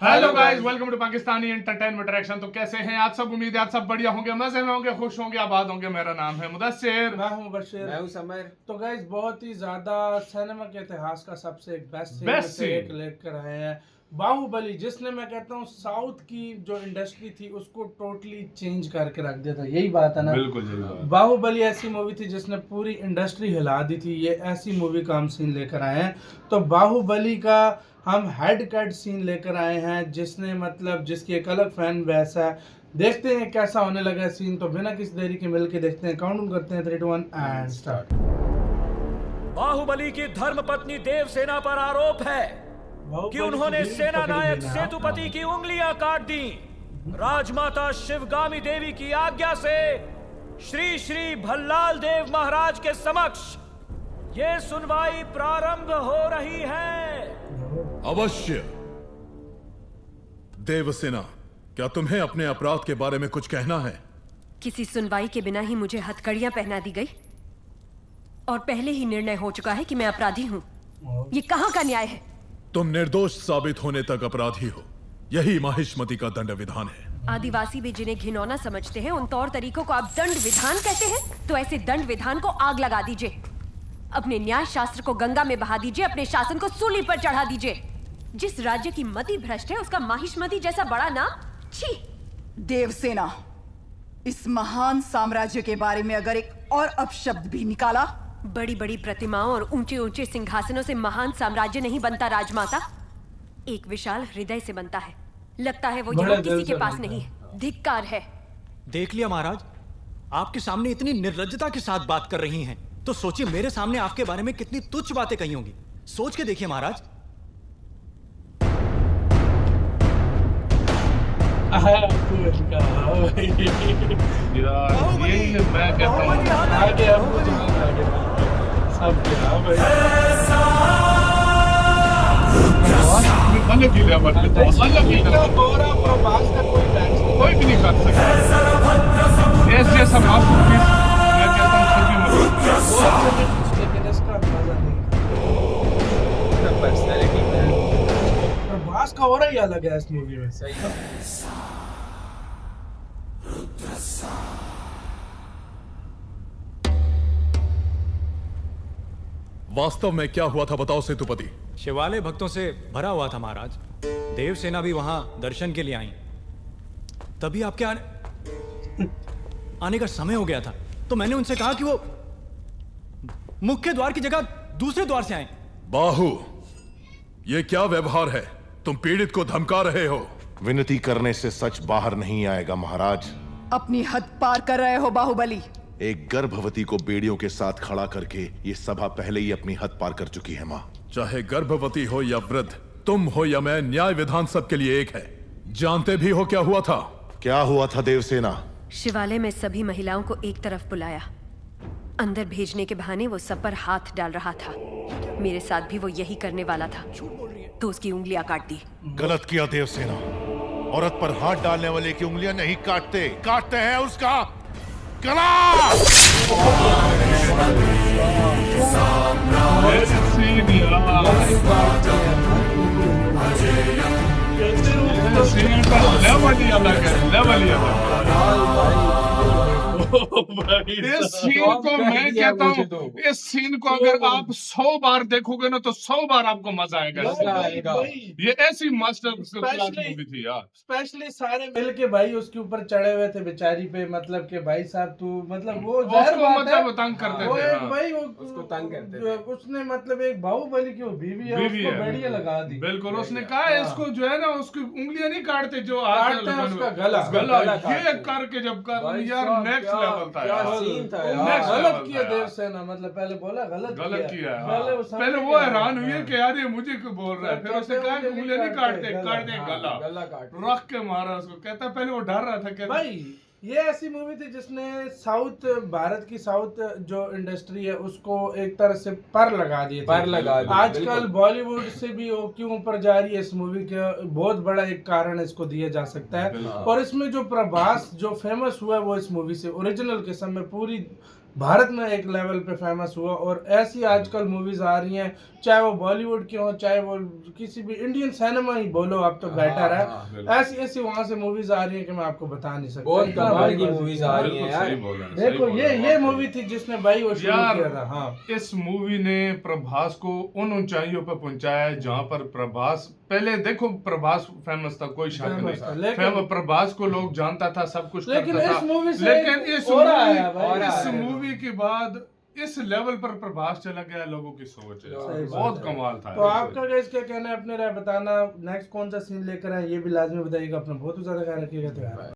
Hello guys, welcome to Pakistani entertainment reaction. तो कैसे हैं आप सब? उम्मीद है आप सब बढ़िया होंगे, मजे में होंगे, खुश होंगे, आबाद होंगे। मेरा नाम है मुदस्सिर। मैं हूं बशीर। मैं हूं समर। तो गाइस बहुत ही ज्यादा सिनेमा के इतिहास का सबसे एक बेस्ट सीन में से एक लेकर आए हैं बाहुबली, जिसने मैं कहता हूं साउथ की जो इंडस्ट्री थी उसको टोटली चेंज करके रख दिया था। यही बात है ना? बिल्कुल यही बात। बाहुबली ऐसी मूवी थी जिसने पूरी इंडस्ट्री हिला दी थी। ये ऐसी मूवी का हम सीन लेकर आए हैं। तो बाहुबली का हम हेड कट सीन लेकर आए हैं, जिसने मतलब जिसकी एक अलग फैन बेस है। देखते हैं कैसा होने लगा सीन। तो बिना किसी देरी के मिलके देखते हैं, काउंट करते हैं 3 2 1 एंड स्टार्ट। बाहुबली की धर्मपत्नी देवसेना पर आरोप है कि उन्होंने सेना नायक सेतुपति की उंगलियां काट दी। राजमाता शिवगामी देवी की आज्ञा से श्री श्री भल्लाल देव महाराज के समक्ष ये सुनवाई प्रारंभ हो रही है। अवश्य। देवसेना, क्या तुम्हें अपने अपराध के बारे में कुछ कहना है? किसी सुनवाई के बिना ही मुझे हथकड़ियां पहना दी गई और पहले ही निर्णय हो चुका है कि मैं अपराधी हूं। ये कहां का न्याय है? तुम निर्दोष साबित होने तक अपराधी हो। यही माहिष्मति का दंड विधान है। आदिवासी भी जिन्हें घिनौना समझते हैं उन तौर तरीकों को आप दंड विधान कहते हैं? तो ऐसे दंड विधान को आग लगा दीजिए। अपने न्याय शास्त्र को गंगा में बहा दीजिए, अपने शासन को सूली पर चढ़ा दीजिए। जिस राज्य की मति भ्रष्ट है उसका माहिष्मति जैसा बड़ा नाम, छी। देवसेना, इस महान साम्राज्य के बारे में अगर एक और अपशब्द भी निकाला। बड़ी बड़ी प्रतिमाओं और ऊंचे ऊंचे सिंहासनों से महान साम्राज्य नहीं बनता राजमाता, एक विशाल हृदय से बनता है। लगता है वो यहाँ किसी के पास नहीं है। धिक्कार है। देख लिया महाराज, आपके सामने इतनी निर्लज्जता के साथ बात कर रही हैं, तो सोचिए मेरे सामने आपके बारे में कितनी तुच्छ बातें कही होंगी। सोच के देखिए महाराज। ये मैं कहता हूँ अलग ही लेवल पे था, अलग ही कोई भी नहीं कर सकता। ऐसे ऐसा मास्टरपीस मैं कहता हूँ सभी में। लेकिन इसका मजा नहीं। पर्सनैलिटी प्रभास का और ही अलग है इस मूवी में। सही है। वास्तव में क्या हुआ था बताओ सेतुपति। शिवालय भक्तों से भरा हुआ था महाराज। देवसेना भी वहां दर्शन के लिए आई। तभी आपके आने का समय हो गया था, तो मैंने उनसे कहा कि वो मुख्य द्वार की जगह दूसरे द्वार से आए। बाहु, ये क्या व्यवहार है? तुम पीड़ित को धमका रहे हो। विनती करने से सच बाहर नहीं आएगा महाराज। अपनी हद पार कर रहे हो बाहुबली। एक गर्भवती को बेड़ियों के साथ खड़ा करके ये सभा पहले ही अपनी हद पार कर चुकी है माँ। चाहे गर्भवती हो या वृद्ध, तुम हो या मैं, न्याय विधान सबके लिए एक है। जानते भी हो क्या हुआ था? क्या हुआ था देवसेना? शिवालय में सभी महिलाओं को एक तरफ बुलाया। अंदर भेजने के बहाने वो सब पर हाथ डाल रहा था। मेरे साथ भी वो यही करने वाला था, तो उसकी उंगलियां काट दी। गलत किया देवसेना। औरत पर हाथ डालने वाले की उंगलियां नहीं काटते, काटते हैं उसका गला। लेवल ही अलग है, लेवल ही अलग। इस सीन को मैं कहता हूँ, इस सीन को अगर आप 100 बार देखोगे ना तो 100 बार आपको मजा आएगा। ये ऐसी मास्टर मूवी थी यार। स्पेशली सारे मिल के भाई उसके ऊपर चढ़े हुए थे बेचारी पे, मतलब कि भाई साहब तू मतलब वो मतलब तंग करते वो थे। एक भाई उसको तंग करते थे। उसने मतलब एक बाहुबली की वो बीवी है, उसको बढ़िया लगा दी। बिल्कुल, उसने कहा इसको जो है ना उसकी उंगलियां नहीं काटते, जो काटते हैं उसका गला। गला ये करके जब कर यार नेक्स्ट लेवल था यार। सीन था Next यार। गलत level किया था यार। देवसेना, मतलब पहले बोला गलत किया है। पहले वो हैरान हुई कि यार ये मुझे क्यों बोल रहा है। फिर उसने कहा कि उंगलियां नहीं काटते, काट दे गला। गला काट रख के मारा उसको। कहता पहले वो डर रहा था, कहता भाई ये ऐसी मूवी थी जिसने साउथ भारत की साउथ जो इंडस्ट्री है उसको एक तरह से पर लगा दिए थे। पर लगा दिए, आजकल बिल्कुल। बॉलीवुड से भी वो क्यों ऊपर जा रही है इस मूवी के, बहुत बड़ा एक कारण इसको दिया जा सकता है। और इसमें जो प्रभास जो फेमस हुआ है वो इस मूवी से। ओरिजिनल किस्म में पूरी भारत में एक लेवल पे फेमस हुआ। और ऐसी आजकल मूवीज आ रही हैं, चाहे वो बॉलीवुड की हो, चाहे वो किसी भी इंडियन सिनेमा ही बोलो, अब तो बेटर है। ऐसी ऐसी वहां से मूवीज आ रही है कि मैं आपको बता नहीं सकता। बहुत कमाल की मूवीज आ रही हैं यार। देखो ये मूवी थी जिसने भाई वो शुरू किया था। हाँ, इस मूवी ने प्रभास को उन ऊंचाइयों पर पहुंचाया है जहां पर प्रभास, पहले देखो प्रभास फेमस था, कोई शक नहीं, प्रभास को लोग जानता था, सब कुछ लेकिन करता इस था। मूवी से लेकिन इस मूवी मूवी के बाद इस लेवल पर प्रभास चला गया, लोगों की सोच है, बहुत कमाल था। तो आपका क्या कहना है, अपने राय बताना। नेक्स्ट कौन सा सीन लेकर आए ये भी लाजमी बताइएगा। अपना बहुत ज्यादा ख्याल रखिएगा। तो